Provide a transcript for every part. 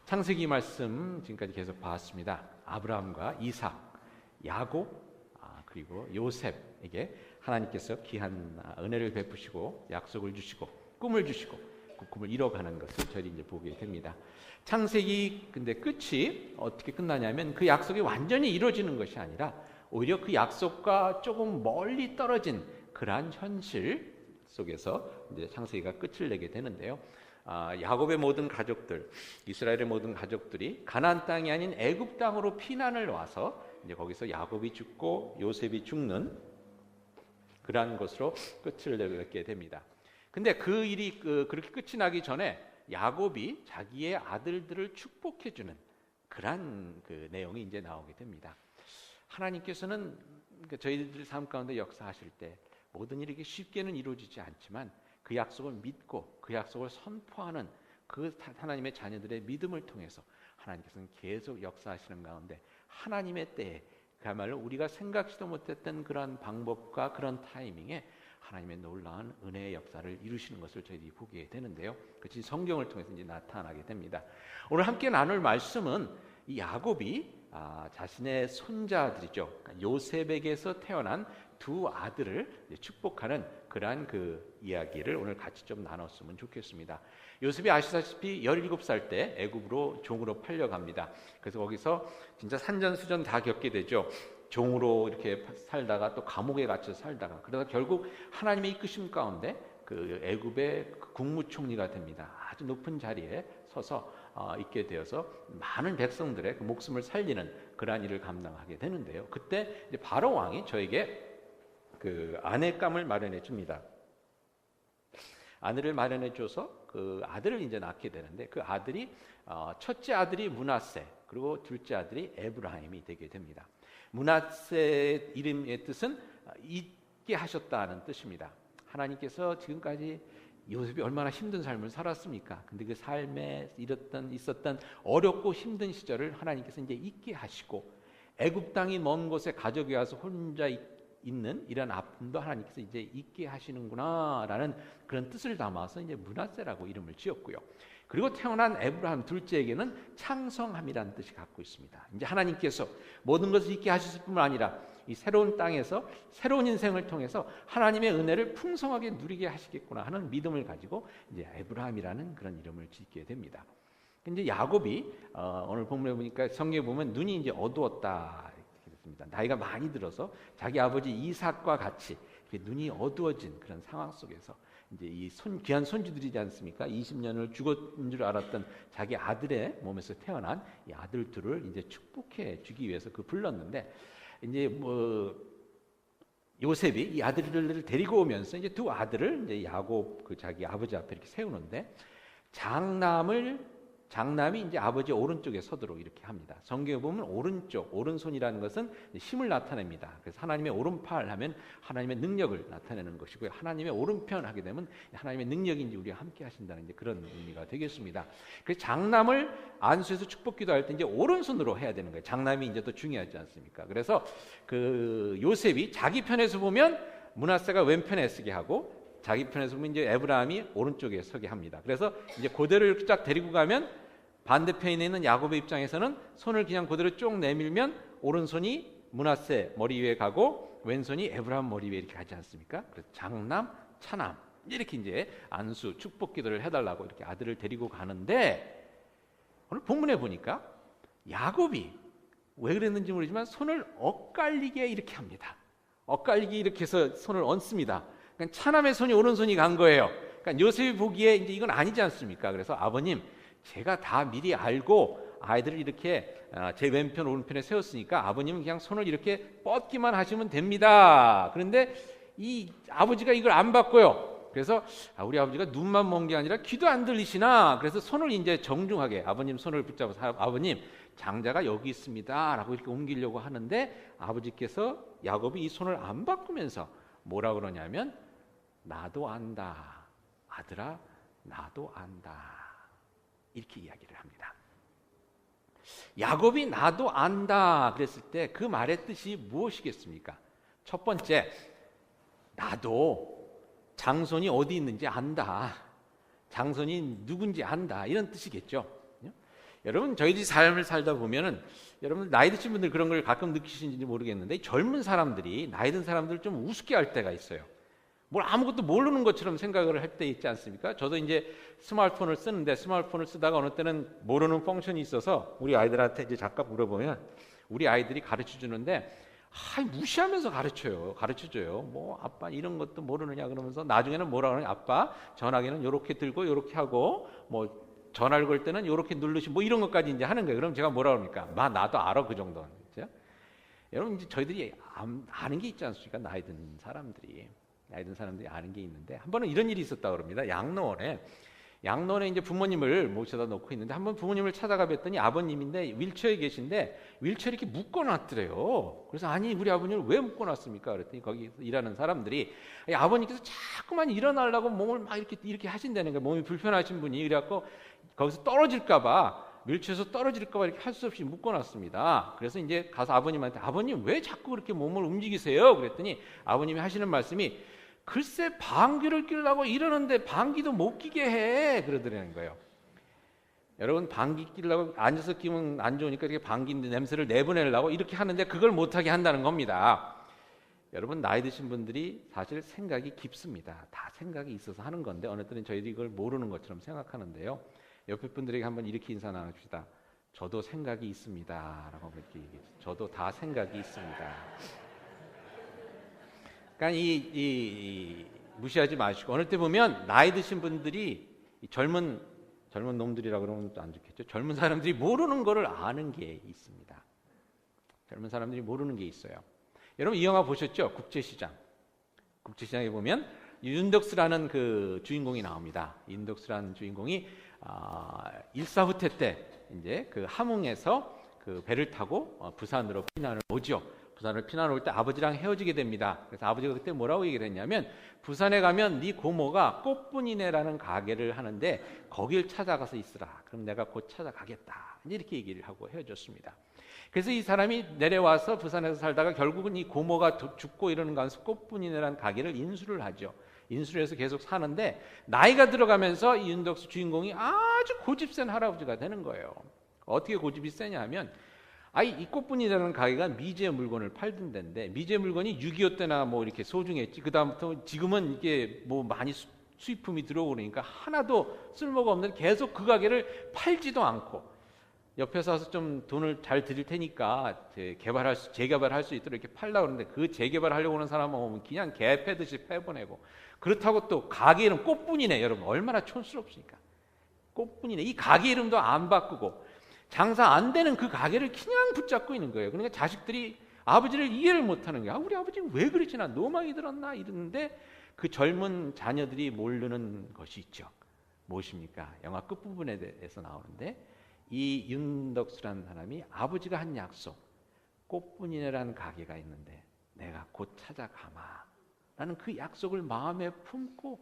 창세기 말씀 지금까지 계속 봤습니다. 아브라함과 이삭, 야곱, 그리고 요셉에게 하나님께서 귀한 은혜를 베푸시고 약속을 주시고 꿈을 주시고 그 꿈을 이뤄가는 것을 저희 이제 보게 됩니다. 창세기 근데 끝이 어떻게 끝나냐면 그 약속이 완전히 이루어지는 것이 아니라 오히려 그 약속과 조금 멀리 떨어진 그러한 현실 속에서 이제 창세기가 끝을 내게 되는데요. 야곱의 모든 가족들, 이스라엘의 모든 가족들이 가나안 땅이 아닌 애굽 땅으로 피난을 와서 이제 거기서 야곱이 죽고 요셉이 죽는 그러한 것으로 끝을 내게 됩니다. 근데 그 일이 그렇게 끝이 나기 전에 야곱이 자기의 아들들을 축복해주는 그러한 그 내용이 이제 나오게 됩니다. 하나님께서는 저희들 삶 가운데 역사하실 때 모든 일이 쉽게는 이루어지지 않지만 그 약속을 믿고 그 약속을 선포하는 그 하나님의 자녀들의 믿음을 통해서 하나님께서는 계속 역사하시는 가운데 하나님의 때에 그야말로 우리가 생각지도 못했던 그런 방법과 그런 타이밍에 하나님의 놀라운 은혜의 역사를 이루시는 것을 저희들이 보게 되는데요. 그것이 성경을 통해서 이제 나타나게 됩니다. 오늘 함께 나눌 말씀은 이 야곱이 자신의 손자들이죠. 그러니까 요셉에게서 태어난 두 아들을 축복하는 그러한 그 이야기를 오늘 같이 좀 나눴으면 좋겠습니다. 요셉이 아시다시피 17살 때 애굽으로 종으로 팔려갑니다. 그래서 거기서 진짜 산전수전 다 겪게 되죠. 종으로 이렇게 살다가 또 감옥에 갇혀 살다가 그러다 결국 하나님의 이끄심 가운데 그 애굽의 국무총리가 됩니다. 아주 높은 자리에 서서 있게 되어서 많은 백성들의 그 목숨을 살리는 그러한 일을 감당하게 되는데요. 그때 이제 바로 왕이 저에게 그 아내감을 마련해 줍니다. 아내를 마련해 줘서 그 아들을 이제 낳게 되는데 그 아들이 첫째 아들이 므낫세 그리고 둘째 아들이 에브라임이 되게 됩니다. 므낫세 이름의 뜻은 잊게 하셨다는 뜻입니다. 하나님께서 지금까지 요셉이 얼마나 힘든 삶을 살았습니까? 근데 그 삶에 있었던 어렵고 힘든 시절을 하나님께서 이제 잊게 하시고 애굽 땅이 먼 곳에 가족이 와서 혼자 있는 이런 아픔도 하나님께서 이제 잊게 하시는구나라는 그런 뜻을 담아서 이제 므낫세라고 이름을 지었고요. 그리고 태어난 에브라임 둘째에게는 창성함이라는 뜻이 갖고 있습니다. 이제 하나님께서 모든 것을 잊게 하셨을 뿐만 아니라 이 새로운 땅에서 새로운 인생을 통해서 하나님의 은혜를 풍성하게 누리게 하시겠구나 하는 믿음을 가지고 이제 에브라임이라는 그런 이름을 짓게 됩니다. 이제 야곱이 오늘 본문에 보니까 성경에 보면 눈이 이제 어두웠다 이렇게 됐습니다. 나이가 많이 들어서 자기 아버지 이삭과 같이 눈이 어두워진 그런 상황 속에서 이제 이 귀한 손주들이지 않습니까? 20년을 죽은 줄 알았던 자기 아들의 몸에서 태어난 이 아들 둘을 이제 축복해 주기 위해서 불렀는데 이제 요셉이 이 아들들을 데리고 오면서 이제 두 아들을 이제 야곱 자기 아버지 앞에 이렇게 세우는데 장남이 이제 아버지 오른쪽에 서도록 이렇게 합니다. 성경에 보면 오른손이라는 것은 힘을 나타냅니다. 그래서 하나님의 오른팔 하면 하나님의 능력을 나타내는 것이고요. 하나님의 오른편 하게 되면 하나님의 능력이 이제 우리와 함께 하신다는 이제 그런 의미가 되겠습니다. 그래서 장남을 안수해서 축복 기도할 때 이제 오른손으로 해야 되는 거예요. 장남이 이제 또 중요하지 않습니까? 그래서 그 요셉이 자기 편에서 보면 므낫세가 왼편에 서게 하고 자기 편에서 보면 이제 에브라임이 오른쪽에 서게 합니다. 그래서 이제 그대로 쫙 데리고 가면 반대편에 있는 야곱의 입장에서는 손을 그냥 그대로 쭉 내밀면 오른손이 므낫세 머리 위에 가고 왼손이 에브라임 머리 위에 이렇게 가지 않습니까? 그래서 장남, 차남 이렇게 이제 안수 축복 기도를 해달라고 이렇게 아들을 데리고 가는데 오늘 본문에 보니까 야곱이 왜 그랬는지 모르지만 손을 엇갈리게 이렇게 합니다. 엇갈리게 이렇게 해서 손을 얹습니다. 그러니까 차남의 손이 오른손이 간 거예요. 그러니까 요셉이 보기에 이제 이건 아니지 않습니까? 그래서 아버님, 제가 다 미리 알고 아이들을 이렇게 제 왼편 오른편에 세웠으니까 아버님은 그냥 손을 이렇게 뻗기만 하시면 됩니다. 그런데 이 아버지가 이걸 안 바꿔요. 그래서 우리 아버지가 눈만 먼 게 아니라 귀도 안 들리시나? 그래서 손을 이제 정중하게 아버님 손을 붙잡아서 아버님 장자가 여기 있습니다라고 이렇게 옮기려고 하는데 아버지께서 야곱이 이 손을 안 바꾸면서 뭐라 그러냐면 나도 안다. 아들아, 나도 안다. 이렇게 이야기를 합니다. 야곱이 나도 안다 그랬을 때 그 말의 뜻이 무엇이겠습니까? 첫 번째, 나도 장손이 어디 있는지 안다. 장손이 누군지 안다. 이런 뜻이겠죠. 여러분 저희들이 삶을 살다 보면은 여러분 나이 드신 분들 그런 걸 가끔 느끼시는지 모르겠는데 젊은 사람들이 나이 든 사람들을 좀 우습게 할 때가 있어요. 뭘 아무것도 모르는 것처럼 생각을 할 때 있지 않습니까? 저도 이제 스마트폰을 쓰는데 스마트폰을 쓰다가 어느 때는 모르는 펑션이 있어서 우리 아이들한테 이제 잠깐 물어보면 우리 아이들이 가르쳐 주는데 무시하면서 가르쳐줘요. 뭐 아빠 이런 것도 모르느냐 그러면서 나중에는 뭐라 그러냐, 아빠 전화기는 요렇게 들고 요렇게 하고 뭐 전화를 걸 때는 요렇게 누르시 뭐 이런 것까지 이제 하는 거예요. 그럼 제가 뭐라 그럽니까? 나도 알아 그 정도는. 그렇죠? 여러분 이제 저희들이 아는 게 있지 않습니까? 나이 든 사람들이 아는 게 있는데 한 번은 이런 일이 있었다 그럽니다. 양로원에 이제 부모님을 모셔다 놓고 있는데 한번 부모님을 찾아가 뵀더니 아버님인데 윌체어에 계신데 윌체어 이렇게 묶어놨더래요. 그래서 아니 우리 아버님을 왜 묶어놨습니까? 그랬더니 거기 일하는 사람들이 아버님께서 자꾸만 일어나려고 몸을 막 이렇게 하신다는 거예요. 몸이 불편하신 분이. 그래갖고 거기서 떨어질까봐 윌체어에서 떨어질까봐 이렇게 할 수 없이 묶어놨습니다. 그래서 이제 가서 아버님한테 아버님 왜 자꾸 그렇게 몸을 움직이세요? 그랬더니 아버님이 하시는 말씀이 글쎄 방귀를 뀌려고 이러는데 방귀도 못 끼게 해 그러더라는 거예요. 여러분 방귀 뀌려고 앉아서 끼면 안 좋으니까 이렇게 방귀 냄새를 내보내려고 이렇게 하는데 그걸 못하게 한다는 겁니다. 여러분 나이 드신 분들이 사실 생각이 깊습니다. 다 생각이 있어서 하는 건데 어느 때는 저희들이 이걸 모르는 것처럼 생각하는데요. 옆에 분들에게 한번 이렇게 인사 나눕시다. 저도 생각이 있습니다 라고 이렇게 얘기해요. 저도 다 생각이 있습니다. 그러니까 무시하지 마시고 어느 때 보면 나이 드신 분들이 젊은 놈들이라고 그러면 또 안 좋겠죠. 젊은 사람들이 모르는 거를 아는 게 있습니다. 젊은 사람들이 모르는 게 있어요. 여러분 이 영화 보셨죠? 국제시장에 보면 윤덕스라는 그 주인공이 나옵니다. 윤덕스라는 주인공이 일사후퇴 때 이제 그 함흥에서 그 배를 타고 부산으로 피난을 오죠. 부산을 피난 올 때 아버지랑 헤어지게 됩니다. 그래서 아버지가 그때 뭐라고 얘기를 했냐면 부산에 가면 네 고모가 꽃분이네라는 가게를 하는데 거길 찾아가서 있으라. 그럼 내가 곧 찾아가겠다. 이렇게 얘기를 하고 헤어졌습니다. 그래서 이 사람이 내려와서 부산에서 살다가 결국은 이 고모가 죽고 이러는 가운데서 꽃분이네라는 가게를 인수를 하죠. 인수를 해서 계속 사는데 나이가 들어가면서 이 윤덕수 주인공이 아주 고집센 할아버지가 되는 거예요. 어떻게 고집이 세냐 하면 이 꽃분이라는 가게가 미제 물건을 팔던 데인데 미제 물건이 6.25 때나 뭐 이렇게 소중했지. 그 다음부터 지금은 이게 뭐 많이 수입품이 들어오고 그러니까 하나도 쓸모가 없는 계속 그 가게를 팔지도 않고 옆에서 와서 좀 돈을 잘 드릴 테니까 재개발할 수 있도록 이렇게 팔려고 그러는데 그 재개발하려고 하는 사람은 오면 그냥 개 패듯이 패보내고 그렇다고 또 가게 이름 꽃분이네. 여러분 얼마나 촌스럽습니까? 꽃분이네. 이 가게 이름도 안 바꾸고 장사 안 되는 그 가게를 그냥 붙잡고 있는 거예요. 그러니까 자식들이 아버지를 이해를 못하는 거예요. 우리 아버지는 왜 그러지? 나 노망이 들었나? 이러는데 그 젊은 자녀들이 모르는 것이 있죠. 무엇입니까? 영화 끝부분에 대해서 나오는데 이 윤덕수라는 사람이 아버지가 한 약속, 꽃분이네라는 가게가 있는데 내가 곧 찾아가마 라는 그 약속을 마음에 품고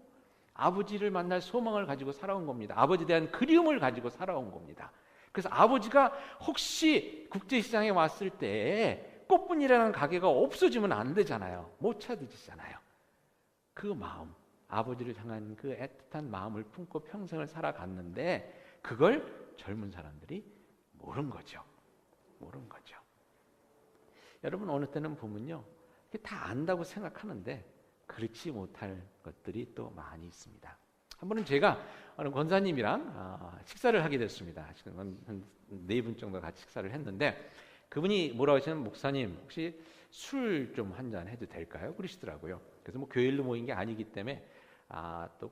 아버지를 만날 소망을 가지고 살아온 겁니다. 아버지에 대한 그리움을 가지고 살아온 겁니다. 그래서 아버지가 혹시 국제시장에 왔을 때 꽃분이라는 가게가 없어지면 안 되잖아요. 못 찾으시잖아요. 그 마음, 아버지를 향한 그 애틋한 마음을 품고 평생을 살아갔는데 그걸 젊은 사람들이 모른 거죠. 여러분 어느 때는 보면요. 다 안다고 생각하는데 그렇지 못할 것들이 또 많이 있습니다. 한 번은 제가 어느 권사님이랑 식사를 하게 됐습니다. 한 4분 정도 같이 식사를 했는데 그분이 뭐라고 하시냐면 목사님 혹시 술 좀 한 잔 해도 될까요? 그러시더라고요. 그래서 뭐 교일로 모인 게 아니기 때문에 또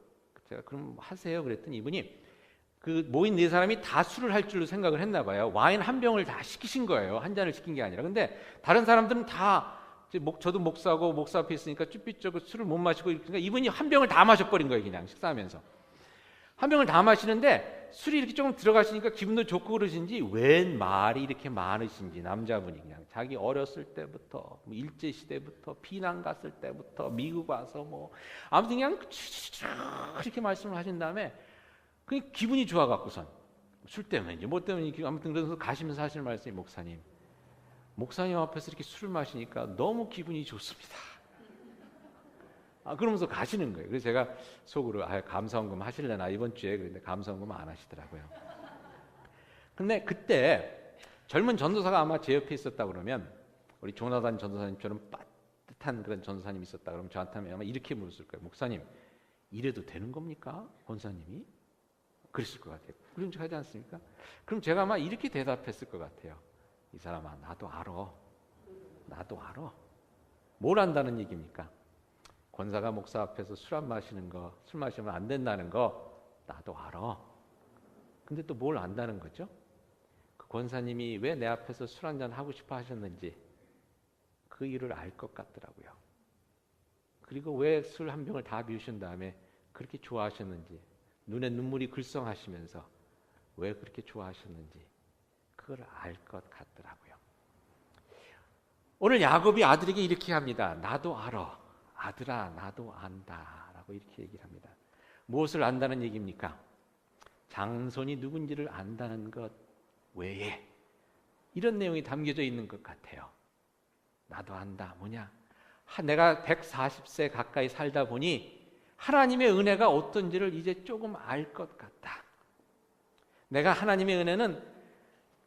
제가 그럼 하세요 그랬더니 이분이 그 모인 4사람이 다 술을 할 줄로 생각을 했나 봐요. 와인 한 병을 다 시키신 거예요. 한 잔을 시킨 게 아니라. 근데 다른 사람들은 다 저도 목사고 목사 앞에 있으니까 쭈삣쭈삣 술을 못 마시고 그러니까 이분이 한 병을 다 마셔버린 거예요. 그냥 식사하면서 한 병을 다 마시는데 술이 이렇게 조금 들어가시니까 기분도 좋고 그러신지 웬 말이 이렇게 많으신지 남자분이 그냥 자기 어렸을 때부터 일제 시대부터 피난 갔을 때부터 미국 와서 뭐 아무튼 그냥 이렇게 말씀을 하신 다음에 그 기분이 좋아 갖고선 술 때문인지 뭐 때문인지 아무튼 그래서 가시면서 하시는 말씀이 목사님 앞에서 이렇게 술을 마시니까 너무 기분이 좋습니다. 그러면서 가시는 거예요. 그래서 제가 속으로 감사원금 하실래나 이번 주에 그런데 감사원금 안 하시더라고요. 근데 그때 젊은 전도사가 아마 제 옆에 있었다 그러면, 우리 조나단 전도사님처럼 따뜻한 그런 전도사님이 있었다 그러면 저한테 아마 이렇게 물었을 거예요. 목사님, 이래도 되는 겁니까? 권사님이? 그랬을 것 같아요. 그런 척 하지 않습니까? 그럼 제가 아마 이렇게 대답했을 것 같아요. 이 사람아, 나도 알아. 나도 알아. 뭘 안다는 얘기입니까? 권사가 목사 앞에서 술 안 마시는 거, 술 마시면 안 된다는 거 나도 알아. 근데 또 뭘 안다는 거죠? 그 권사님이 왜 내 앞에서 술 한잔 하고 싶어 하셨는지 그 이유를 알 것 같더라고요. 그리고 왜 술 한 병을 다 비우신 다음에 그렇게 좋아하셨는지, 눈에 눈물이 글썽하시면서 왜 그렇게 좋아하셨는지 그걸 알 것 같더라고요. 오늘 야곱이 아들에게 이렇게 합니다. 나도 알아. 아들아, 나도 안다. 라고 이렇게 얘기를 합니다. 무엇을 안다는 얘기입니까? 장손이 누군지를 안다는 것 외에 이런 내용이 담겨져 있는 것 같아요. 나도 안다. 뭐냐? 내가 140세 가까이 살다 보니 하나님의 은혜가 어떤지를 이제 조금 알 것 같다. 내가 하나님의 은혜는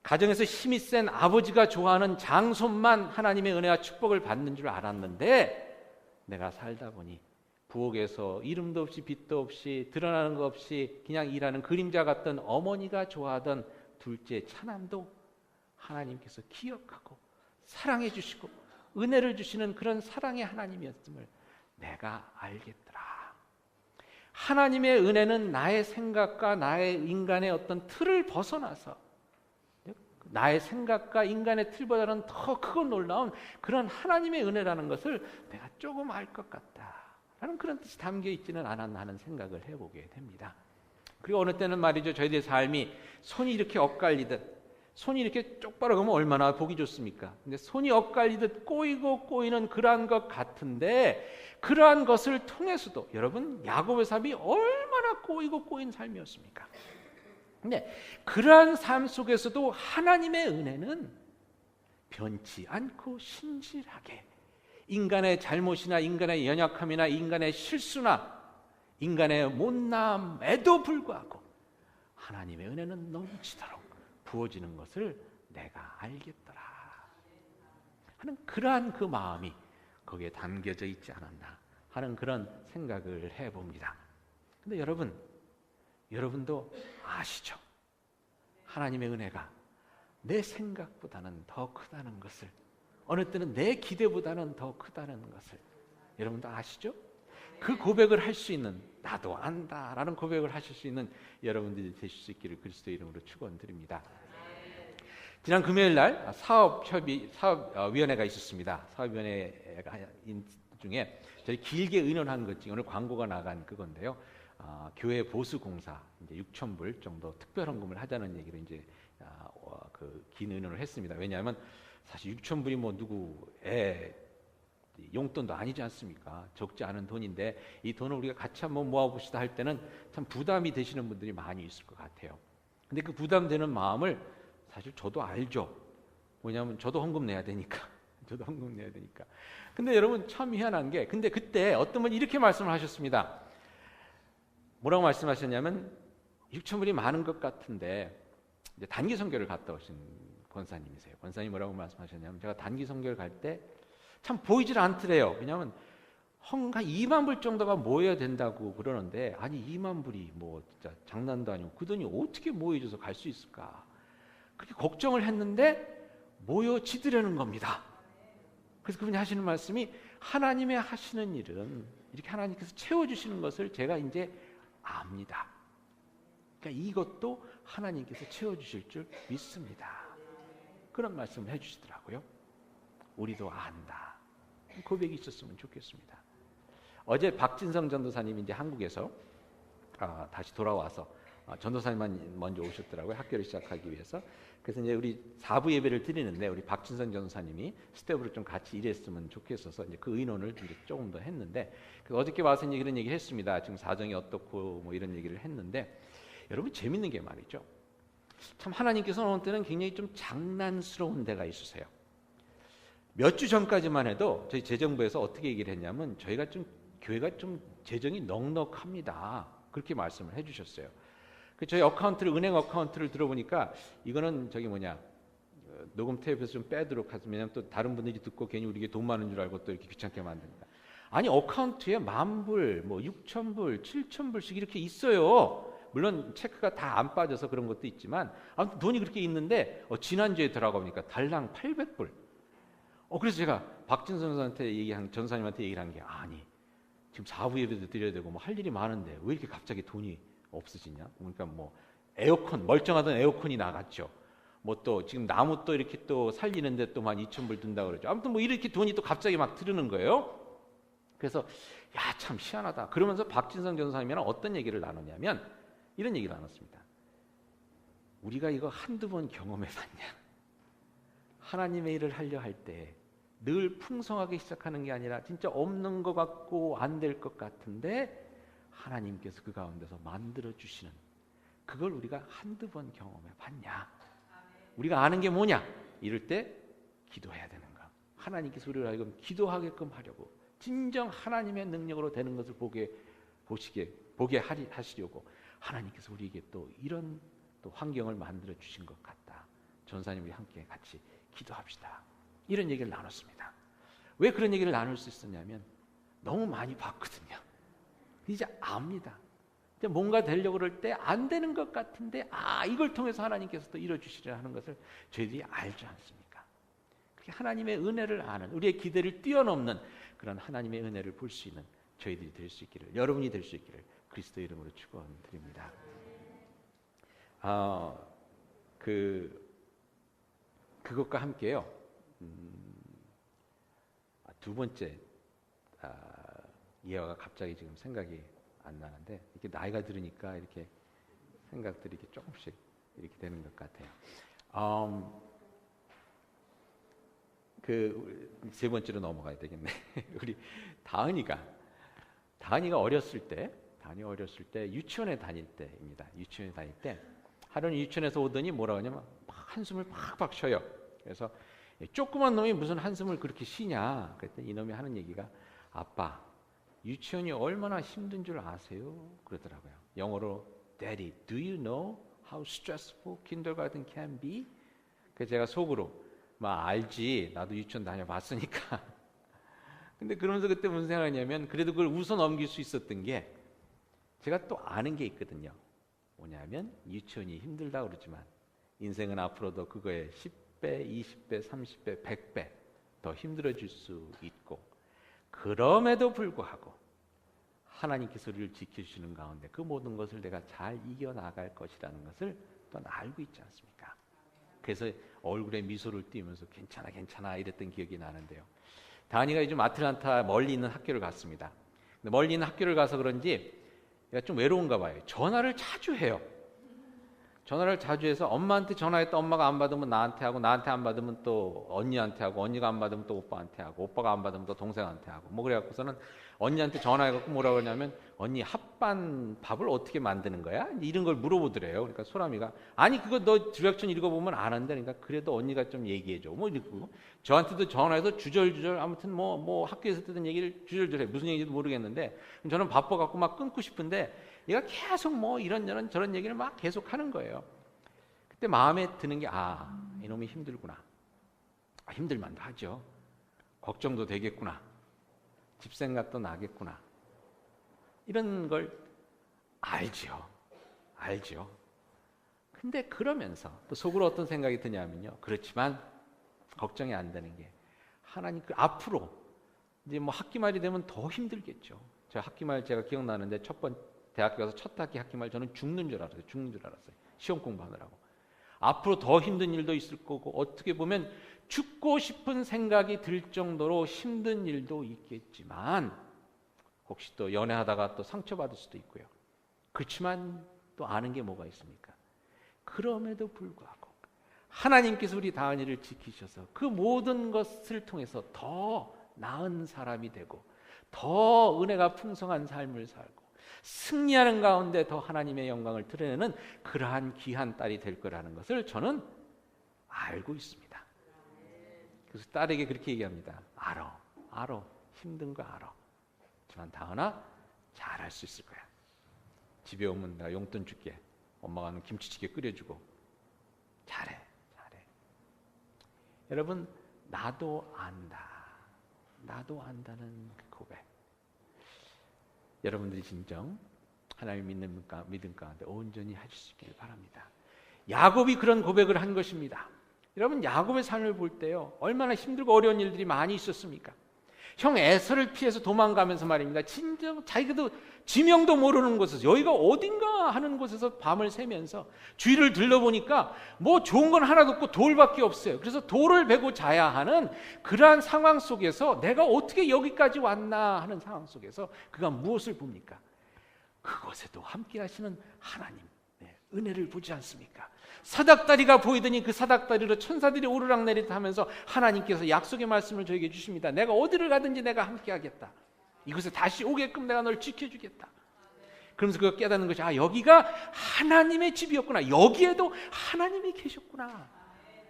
가정에서 힘이 센 아버지가 좋아하는 장손만 하나님의 은혜와 축복을 받는 줄 알았는데, 내가 살다 보니 부엌에서 이름도 없이 빛도 없이 드러나는 것 없이 그냥 일하는 그림자 같던 어머니가 좋아하던 둘째 차남도 하나님께서 기억하고 사랑해 주시고 은혜를 주시는 그런 사랑의 하나님이었음을 내가 알겠더라. 하나님의 은혜는 나의 생각과 나의 인간의 어떤 틀을 벗어나서 나의 생각과 인간의 틀보다는 더 크고 놀라운 그런 하나님의 은혜라는 것을 내가 조금 알 것 같다라는 그런 뜻이 담겨 있지는 않았나 하는 생각을 해보게 됩니다. 그리고 어느 때는 말이죠, 저희들의 삶이 손이 이렇게 엇갈리듯, 손이 이렇게 똑바로 가면 얼마나 보기 좋습니까? 근데 손이 엇갈리듯 꼬이고 꼬이는 그러한 것 같은데, 그러한 것을 통해서도 여러분, 야곱의 삶이 얼마나 꼬이고 꼬인 삶이었습니까? 근데 그러한 삶 속에서도 하나님의 은혜는 변치 않고 신실하게 인간의 잘못이나 인간의 연약함이나 인간의 실수나 인간의 못남에도 불구하고 하나님의 은혜는 넘치도록 부어지는 것을 내가 알겠더라 하는 그러한 그 마음이 거기에 담겨져 있지 않았나 하는 그런 생각을 해봅니다. 근데 여러분도 아시죠? 하나님의 은혜가 내 생각보다는 더 크다는 것을, 어느 때는 내 기대보다는 더 크다는 것을 여러분도 아시죠? 그 고백을 할 수 있는, 나도 안다라는 고백을 하실 수 있는 여러분들이 되실 수 있기를 그리스도의 이름으로 축원드립니다. 지난 금요일 날 사업위원회가 있었습니다. 사업위원회가 중에 저희 길게 의논한 것 중에 오늘 광고가 나간 그건데요. 교회 보수공사 이제 6,000불 정도 특별헌금을 하자는 얘기를 이제 그 긴 의논을 했습니다. 왜냐하면 사실 6,000불이 뭐 누구의 용돈도 아니지 않습니까? 적지 않은 돈인데 이 돈을 우리가 같이 한번 모아봅시다 할 때는 참 부담이 되시는 분들이 많이 있을 것 같아요. 근데 그 부담되는 마음을 사실 저도 알죠. 왜냐하면 저도 헌금 내야 되니까. 근데 여러분 참 희한한 게, 근데 그때 어떤 분이 이렇게 말씀을 하셨습니다. 뭐라고 말씀하셨냐면 6,000불이 많은 것 같은데, 이제 단기 선교를 갔다 오신 권사님이세요. 권사님이 뭐라고 말씀하셨냐면, 제가 단기 선교를 갈 때 참 보이질 않더래요. 왜냐하면 한 2만 불 정도가 모여야 된다고 그러는데, 아니 2만 불이 뭐 진짜 장난도 아니고 그 돈이 어떻게 모여져서 갈 수 있을까, 그렇게 걱정을 했는데 모여지더라는 겁니다. 그래서 그분이 하시는 말씀이, 하나님의 하시는 일은 이렇게 하나님께서 채워주시는 것을 제가 이제 압니다. 그러니까 이것도 하나님께서 채워주실 줄 믿습니다. 그런 말씀을 해주시더라고요. 우리도 안다. 고백이 있었으면 좋겠습니다. 어제 박진성 전도사님이 이제 한국에서 다시 돌아와서 전도사님만 먼저 오셨더라고요. 학교를 시작하기 위해서. 그래서 이제 우리 4부 예배를 드리는데 우리 박진성 전도사님이 스텝으로 좀 같이 일했으면 좋겠어서 이제 그 의논을 이제 조금 더 했는데, 어저께 와서 이제 이런 얘기를 했습니다. 지금 사정이 어떻고 뭐 이런 얘기를 했는데, 여러분 재밌는 게 말이죠. 참 하나님께서는 어느 때는 굉장히 좀 장난스러운 데가 있으세요. 몇 주 전까지만 해도 저희 재정부에서 어떻게 얘기를 했냐면, 저희가 좀 교회가 좀 재정이 넉넉합니다. 그렇게 말씀을 해주셨어요. 저희 어카운트를 은행 어카운트를 들어보니까 이거는 저기 뭐냐 녹음 테이프에서 좀 빼도록 하죠. 왜냐하면 또 다른 분들이 듣고 괜히 우리에게 돈 많은 줄 알고 또 이렇게 귀찮게 만듭니다. 아니 어카운트에 10,000불, 뭐 6,000불, 7,000불씩 이렇게 있어요. 물론 체크가 다 안 빠져서 그런 것도 있지만 아무튼 돈이 그렇게 있는데 지난주에 들어가 보니까 달랑 800불. 그래서 제가 박진선 전사님한테 얘기를 한 게 아니 지금 사부 예배도 드려야 되고 뭐 할 일이 많은데 왜 이렇게 갑자기 돈이 없어지냐? 그러니까 뭐 에어컨 멀쩡하던 에어컨이 나갔죠. 뭐 또 지금 나무 또 이렇게 또 살리는데 또 12,000불 든다 그러죠. 아무튼 뭐 이렇게 돈이 또 갑자기 막 들으는 거예요. 그래서 야 참 희한하다. 그러면서 박진성 전사님이랑 어떤 얘기를 나누냐면 이런 얘기를 나눴습니다. 우리가 이거 한두 번 경험해 봤냐? 하나님의 일을 하려 할 때 늘 풍성하게 시작하는 게 아니라 진짜 없는 것 같고 안 될 것 같은데 하나님께서 그 가운데서 만들어 주시는 그걸 우리가 한두 번 경험해 봤냐? 우리가 아는 게 뭐냐? 이럴 때 기도해야 되는가? 하나님께서 우리를 하여금 기도하게끔 하려고 진정 하나님의 능력으로 되는 것을 보게 하시려고 하나님께서 우리에게 또 이런 또 환경을 만들어 주신 것 같다. 전사님이 함께 같이 기도합시다. 이런 얘기를 나눴습니다. 왜 그런 얘기를 나눌 수 있었냐면 너무 많이 봤거든요. 이제 압니다. 이제 뭔가 되려고 그럴 때 안 되는 것 같은데 이걸 통해서 하나님께서 또 이뤄주시려 하는 것을 저희들이 알지 않습니까? 그렇게 하나님의 은혜를 아는 우리의 기대를 뛰어넘는 그런 하나님의 은혜를 볼 수 있는 저희들이 될 수 있기를 여러분이 될 수 있기를 그리스도 이름으로 축원드립니다. 그것과 함께요. 두 번째 예화가 갑자기 지금 생각이 안 나는데 이렇게 나이가 들으니까 이렇게 생각들이 이렇게 조금씩 이렇게 되는 것 같아요. 세 번째로 넘어가야 되겠네. 우리 다은이가 어렸을 때 유치원에 다닐 때입니다. 유치원에 다닐 때 하루는 유치원에서 오더니 뭐라고 하냐면 한숨을 팍팍 쉬어요. 그래서 조그만 놈이 무슨 한숨을 그렇게 쉬냐? 그랬더니 이놈이 하는 얘기가 아빠 유치원이 얼마나 힘든 줄 아세요? 그러더라고요. 영어로 Daddy, do you know how stressful kindergarten can be? 그래서 제가 속으로 알지. 나도 유치원 다녀봤으니까. 근데 그러면서 그때 무슨 생각이냐면 그래도 그걸 웃어 넘길 수 있었던 게 제가 또 아는 게 있거든요. 뭐냐면 유치원이 힘들다 그러지만 인생은 앞으로도 그거에 10배, 20배, 30배, 100배 더 힘들어질 수 있고 그럼에도 불구하고 하나님께서 우리를 지켜주시는 가운데 그 모든 것을 내가 잘 이겨나갈 것이라는 것을 또 알고 있지 않습니까? 그래서 얼굴에 미소를 띄우면서 괜찮아 이랬던 기억이 나는데요. 다은이가 요즘 아틀란타 멀리 있는 학교를 갔습니다. 근데 멀리 있는 학교를 가서 그런지 얘가 좀 외로운가 봐요. 전화를 자주 해요. 전화를 자주 해서 엄마한테 전화했다 엄마가 안 받으면 나한테 하고 나한테 안 받으면 또 언니한테 하고 언니가 안 받으면 또 오빠한테 하고 오빠가 안 받으면 또 동생한테 하고 뭐 그래갖고서는 언니한테 전화해갖고 뭐라고 하냐면 언니 합반 밥을 어떻게 만드는 거야? 이런 걸 물어보더래요. 그러니까 소람이가 아니 그거 너 주력전 읽어보면 아는데 그러니까 그래도 언니가 좀 얘기해줘 뭐 이러고 저한테도 전화해서 주절주절 아무튼 뭐 학교에서 듣던 얘기를 주절주절 해 무슨 얘기인지도 모르겠는데 저는 바빠갖고 막 끊고 싶은데 얘가 계속 뭐 이런저런 저런 얘기를 막 계속 하는 거예요. 그때 마음에 드는 게 이놈이 힘들구나. 힘들만도 하죠. 걱정도 되겠구나. 집 생각도 나겠구나. 이런 걸 알죠. 근데 그러면서 또 속으로 어떤 생각이 드냐면요. 그렇지만 걱정이 안 되는 게 하나님 앞으로 이제 뭐 학기말이 되면 더 힘들겠죠. 저 학기말 제가 기억나는데 대학교 가서 첫 학기말 저는 죽는 줄 알았어요. 시험 공부하느라고. 앞으로 더 힘든 일도 있을 거고 어떻게 보면 죽고 싶은 생각이 들 정도로 힘든 일도 있겠지만 혹시 또 연애하다가 또 상처받을 수도 있고요. 그렇지만 또 아는 게 뭐가 있습니까? 그럼에도 불구하고 하나님께서 우리 다은이를 지키셔서 그 모든 것을 통해서 더 나은 사람이 되고 더 은혜가 풍성한 삶을 살고 승리하는 가운데 더 하나님의 영광을 드러내는 그러한 귀한 딸이 될 거라는 것을 저는 알고 있습니다. 그래서 딸에게 그렇게 얘기합니다. 알아. 힘든 거 알아. 하지만 다은아 잘할 수 있을 거야. 집에 오면 내가 용돈 줄게. 엄마가 김치찌개 끓여주고. 잘해. 여러분, 나도 안다는 그 고백. 여러분들이 진정 하나님 믿음 가운데 온전히 하실 수 있기를 바랍니다. 야곱이 그런 고백을 한 것입니다. 여러분, 야곱의 삶을 볼 때요, 얼마나 힘들고 어려운 일들이 많이 있었습니까? 형 에서를 피해서 도망가면서 말입니다. 진정 자기도 지명도 모르는 곳에서, 여기가 어딘가 하는 곳에서 밤을 새면서 주위를 둘러보니까 뭐 좋은 건 하나도 없고 돌밖에 없어요. 그래서 돌을 베고 자야 하는 그러한 상황 속에서 내가 어떻게 여기까지 왔나 하는 상황 속에서 그가 무엇을 봅니까? 그곳에도 함께 하시는 하나님, 은혜를 보지 않습니까? 사닥다리가 보이더니 그 사닥다리로 천사들이 오르락내리락 하면서 하나님께서 약속의 말씀을 저에게 주십니다. 내가 어디를 가든지 내가 함께 하겠다. 이곳에 다시 오게끔 내가 널 지켜주겠다. 그러면서 그가 깨닫는 것이, 여기가 하나님의 집이었구나, 여기에도 하나님이 계셨구나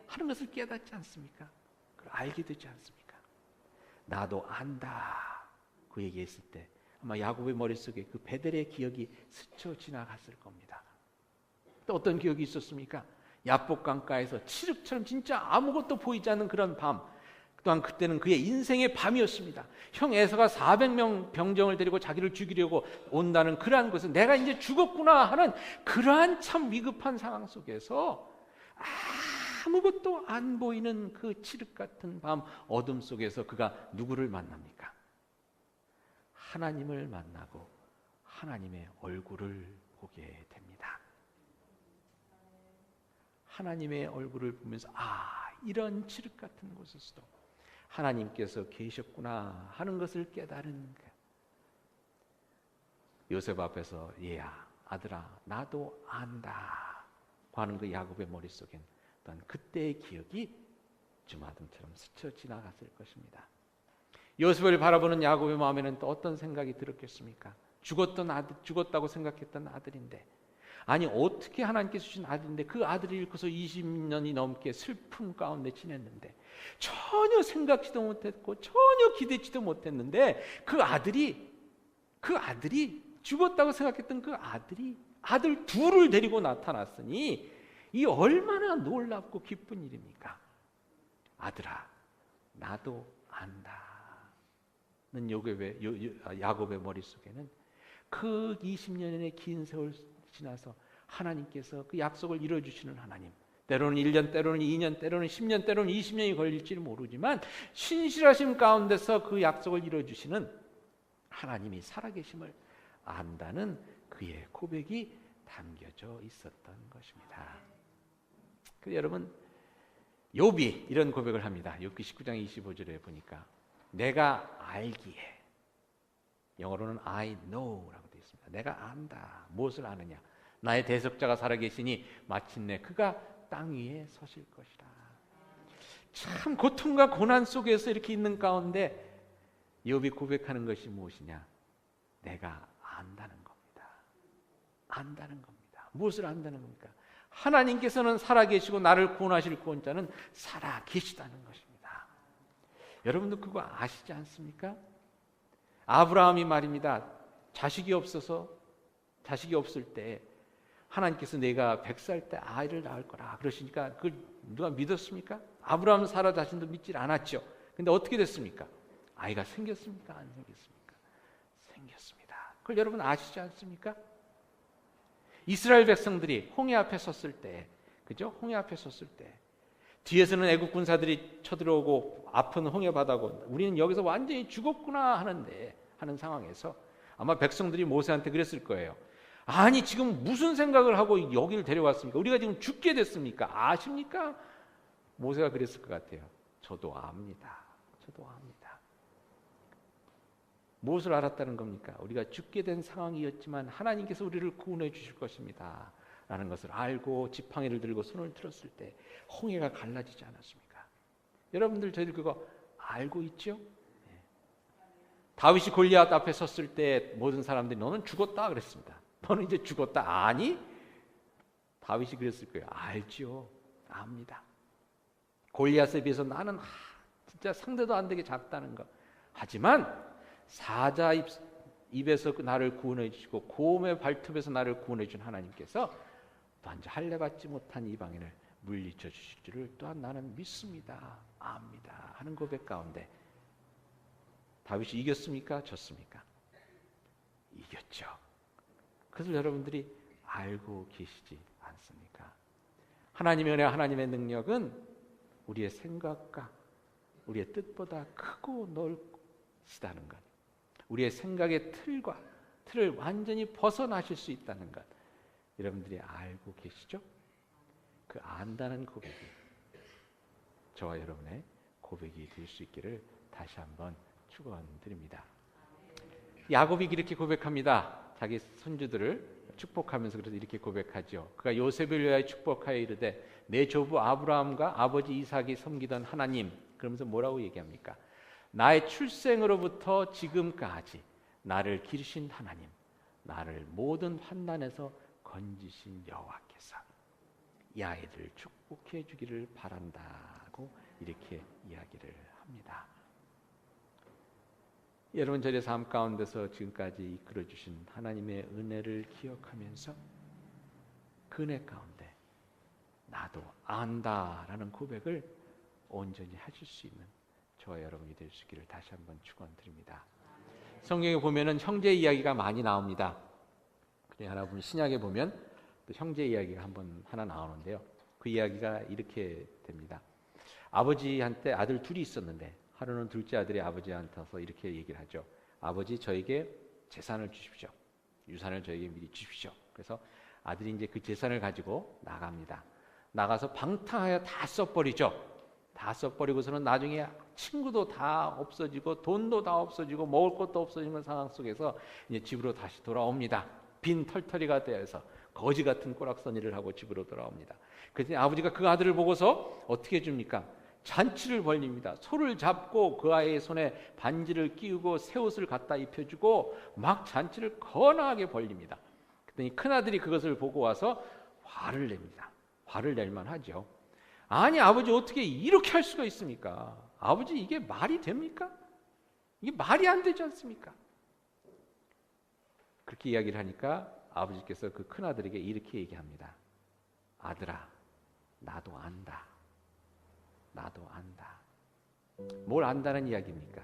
하는 것을 깨닫지 않습니까? 그걸 알게 되지 않습니까? 나도 안다, 그 얘기했을 때 아마 야곱의 머릿속에 그 베델의 기억이 스쳐 지나갔을 겁니다. 또 어떤 기억이 있었습니까? 야복 강가에서 칠흑처럼 진짜 아무것도 보이지 않는 그런 밤, 또한 그때는 그의 인생의 밤이었습니다. 형 에서가 400명 병정을 데리고 자기를 죽이려고 온다는 그러한 것은 내가 이제 죽었구나 하는 그러한 참 위급한 상황 속에서 아무것도 안 보이는 그 칠흑 같은 밤 어둠 속에서 그가 누구를 만납니까? 하나님을 만나고 하나님의 얼굴을 보게 됩니다. 하나님의 얼굴을 보면서 이런 칠흑 같은 곳에서도 하나님께서 계셨구나 하는 것을 깨달은 거예요. 요셉 앞에서 얘야, 아들아, 나도 안다 하는 그 야곱의 머릿속엔 또한 그때의 기억이 주마등처럼 스쳐 지나갔을 것입니다. 요셉을 바라보는 야곱의 마음에는 또 어떤 생각이 들었겠습니까? 죽었다고 생각했던 아들인데, 아니 어떻게 하나님께서 주신 아들인데 그 아들을 잃고서 20년이 넘게 슬픔 가운데 지냈는데, 전혀 생각지도 못했고 전혀 기대치도 못했는데 그 아들이 죽었다고 생각했던 그 아들 둘을 데리고 나타났으니 이 얼마나 놀랍고 기쁜 일입니까? 아들아, 나도 안다 는 야곱의 머릿속에는 그 20년의 긴 세월 지나서 하나님께서 그 약속을 이루어주시는 하나님, 때로는 1년, 때로는 2년, 때로는 10년, 때로는 20년이 걸릴지는 모르지만 신실하심 가운데서 그 약속을 이루어주시는 하나님이 살아계심을 안다는 그의 고백이 담겨져 있었던 것입니다. 여러분, 욥이 이런 고백을 합니다. 욥기 19장 25절에 보니까 내가 알기에, 영어로는 I know라고 되어 있습니다. 내가 안다. 무엇을 아느냐? 나의 대속자가 살아계시니 마침내 그가 땅 위에 서실 것이라. 참 고통과 고난 속에서 이렇게 있는 가운데 욥이 고백하는 것이 무엇이냐? 내가 안다는 겁니다. 안다는 겁니다. 무엇을 안다는 겁니까? 하나님께서는 살아계시고 나를 구원하실 구원자는 살아계시다는 것입니다. 여러분도 그거 아시지 않습니까? 아브라함이 말입니다. 자식이 없을 때 하나님께서 내가 100살 때 아이를 낳을 거라 그러시니까 그걸 누가 믿었습니까? 아브라함은 사라 자신도 믿질 않았죠. 근데 어떻게 됐습니까? 아이가 생겼습니까? 안 생겼습니까? 생겼습니다. 그걸 여러분 아시지 않습니까? 이스라엘 백성들이 홍해 앞에 섰을 때, 그죠? 홍해 앞에 섰을 때 뒤에서는 애국 군사들이 쳐들어오고 아픈 홍해 바다고 우리는 여기서 완전히 죽었구나 하는 상황에서 아마 백성들이 모세한테 그랬을 거예요. 아니 지금 무슨 생각을 하고 여기를 데려왔습니까? 우리가 지금 죽게 됐습니까? 아십니까? 모세가 그랬을 것 같아요. 저도 압니다. 무엇을 알았다는 겁니까? 우리가 죽게 된 상황이었지만 하나님께서 우리를 구원해 주실 것입니다 라는 것을 알고 지팡이를 들고 손을 들었을 때 홍해가 갈라지지 않았습니까? 여러분들 저희들 그거 알고 있죠? 다윗이 골리앗 앞에 섰을 때 모든 사람들이 너는 죽었다 그랬습니다. 너는 이제 죽었다. 아니, 다윗이 그랬을 거예요. 알죠. 압니다. 골리앗에 비해서 나는 진짜 상대도 안 되게 작다는 거. 하지만 사자 입에서 나를 구원해 주시고 곰의 발톱에서 나를 구원해 준 하나님께서 또한 할례받지 못한 이방인을 물리쳐 주실 줄을 또한 나는 믿습니다. 압니다. 하는 고백 가운데 다윗이 이겼습니까? 졌습니까? 이겼죠. 그것을 여러분들이 알고 계시지 않습니까? 하나님의 은혜, 하나님의 능력은 우리의 생각과 우리의 뜻보다 크고 넓으시다는 것, 우리의 생각의 틀을 완전히 벗어나실 수 있다는 것, 여러분들이 알고 계시죠? 그 안다는 고백이 저와 여러분의 고백이 될 수 있기를 다시 한번 축원드립니다. 야곱이 이렇게 고백합니다. 자기 손주들을 축복하면서 그래서 이렇게 고백하죠. 그가 요셉을 위하여 축복하여 이르되 내 조부 아브라함과 아버지 이삭이 섬기던 하나님, 그러면서 뭐라고 얘기합니까? 나의 출생으로부터 지금까지 나를 기르신 하나님, 나를 모든 환난에서 건지신 여호와께서 이 아이들을 축복해 주기를 바란다고 이렇게 이야기를 합니다. 여러분, 저의 삶 가운데서 지금까지 이끌어 주신 하나님의 은혜를 기억하면서 그 은혜 가운데 나도 안다라는 고백을 온전히 하실 수 있는 저와 여러분이 될 수 있기를 다시 한번 축원드립니다. 성경에 보면은 형제 이야기가 많이 나옵니다. 그중에 하나 보면 신약에 보면 또 형제 이야기가 하나 나오는데요. 그 이야기가 이렇게 됩니다. 아버지한테 아들 둘이 있었는데 하루는 둘째 아들이 아버지한테서 이렇게 얘기를 하죠. 아버지, 저에게 재산을 주십시오. 유산을 저에게 미리 주십시오. 그래서 아들이 이제 그 재산을 가지고 나갑니다. 나가서 방탕하여 다 써버리죠. 다 써버리고서는 나중에 친구도 다 없어지고 돈도 다 없어지고 먹을 것도 없어지는 상황 속에서 이제 집으로 다시 돌아옵니다. 빈 털터리가 되어서 거지 같은 꼬락서니를 하고 집으로 돌아옵니다. 그랬더니 아버지가 그 아들을 보고서 어떻게 해줍니까? 잔치를 벌립니다. 소를 잡고 그 아이의 손에 반지를 끼우고 새 옷을 갖다 입혀주고 막 잔치를 거나하게 벌립니다. 그랬더니 큰아들이 그것을 보고 와서 화를 냅니다. 화를 낼 만하죠. 아니, 아버지, 어떻게 이렇게 할 수가 있습니까? 아버지, 이게 말이 됩니까? 이게 말이 안 되지 않습니까? 그렇게 이야기를 하니까 아버지께서 그 큰아들에게 이렇게 얘기합니다. 아들아, 나도 안다. 나도 안다. 뭘 안다는 이야기입니까?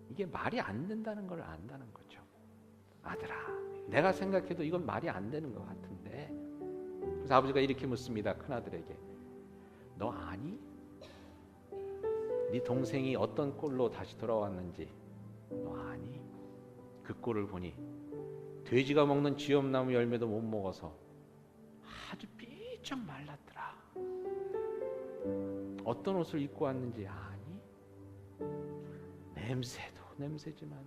이게 말이 안 된다는 걸 안다는 거죠. 아들아, 내가 생각해도 이건 말이 안 되는 것 같은데. 그래서 아버지가 이렇게 묻습니다. 큰아들에게. 너 아니? 네 동생이 어떤 꼴로 다시 돌아왔는지 너 아니? 그 꼴을 보니 돼지가 먹는 쥐엄나무 열매도 못 먹어서 아주 삐쩍 말랐더라. 어떤 옷을 입고 왔는지 아니? 냄새도 냄새지만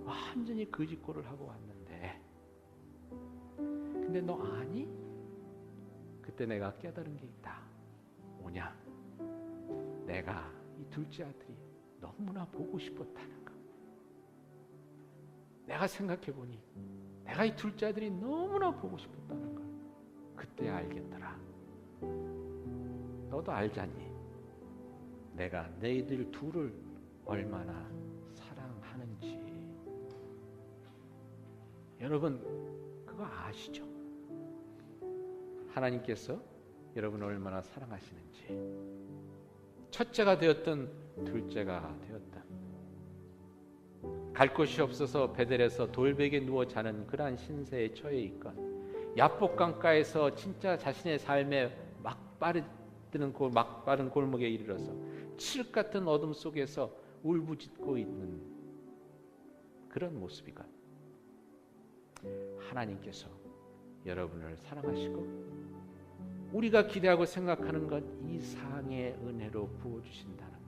완전히 거짓꼴을 하고 왔는데, 근데 너 아니? 그때 내가 깨달은 게 있다. 뭐냐? 내가 이 둘째 아들이 너무나 보고 싶었다는 거. 내가 생각해보니 내가 이 둘째 아들이 너무나 보고 싶었다는 걸 그때 알겠더라. 너도 알잖니? 내가 너희들 둘을 얼마나 사랑하는지. 여러분, 그거 아시죠? 하나님께서 여러분을 얼마나 사랑하시는지. 첫째가 되었든 둘째가 되었든 갈 곳이 없어서 베델에서 돌베개에 누워 자는 그러한 신세에 처해 있건, 야복 강가에서 진짜 자신의 삶에 막빠른 골목에 이르러서 칠흑 같은 어둠 속에서 울부짖고 있는 그런 모습이건, 하나님께서 여러분을 사랑하시고 우리가 기대하고 생각하는 것 이상의 은혜로 부어주신다는 것.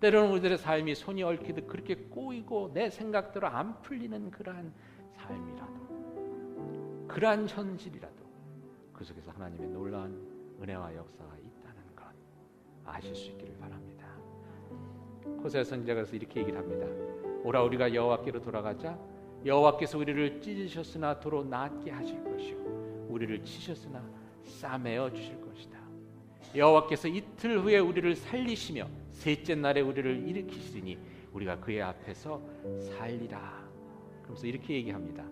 때로는 우리들의 삶이 손이 얽히듯 그렇게 꼬이고 내 생각대로 안 풀리는 그러한 삶이라도, 그러한 현실이라도 그 속에서 하나님의 놀라운 은혜와 역사가 있다는 것 아실 수 있기를 바랍니다. 호세아 선지자가 이렇게 얘기를 합니다. 오라, 우리가 여호와께로 돌아가자. 여호와께서 우리를 찢으셨으나 도로 낫게 하실 것이요 우리를 치셨으나 싸매어 주실 것이다. 여호와께서 이틀 후에 우리를 살리시며 셋째 날에 우리를 일으키시리니 우리가 그의 앞에서 살리라. 그러면서 이렇게 얘기합니다.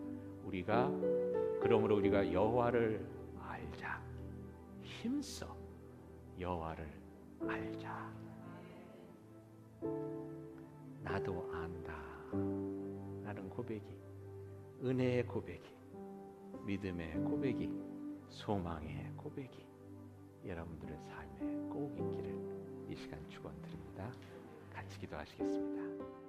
그러므로 우리가 여호와를 힘써 여호와를 알자. 나도 안다 라는 고백이, 은혜의 고백이, 믿음의 고백이, 소망의 고백이 여러분들의 삶에 꼭 있기를 이 시간 축원드립니다. 같이 기도하시겠습니다.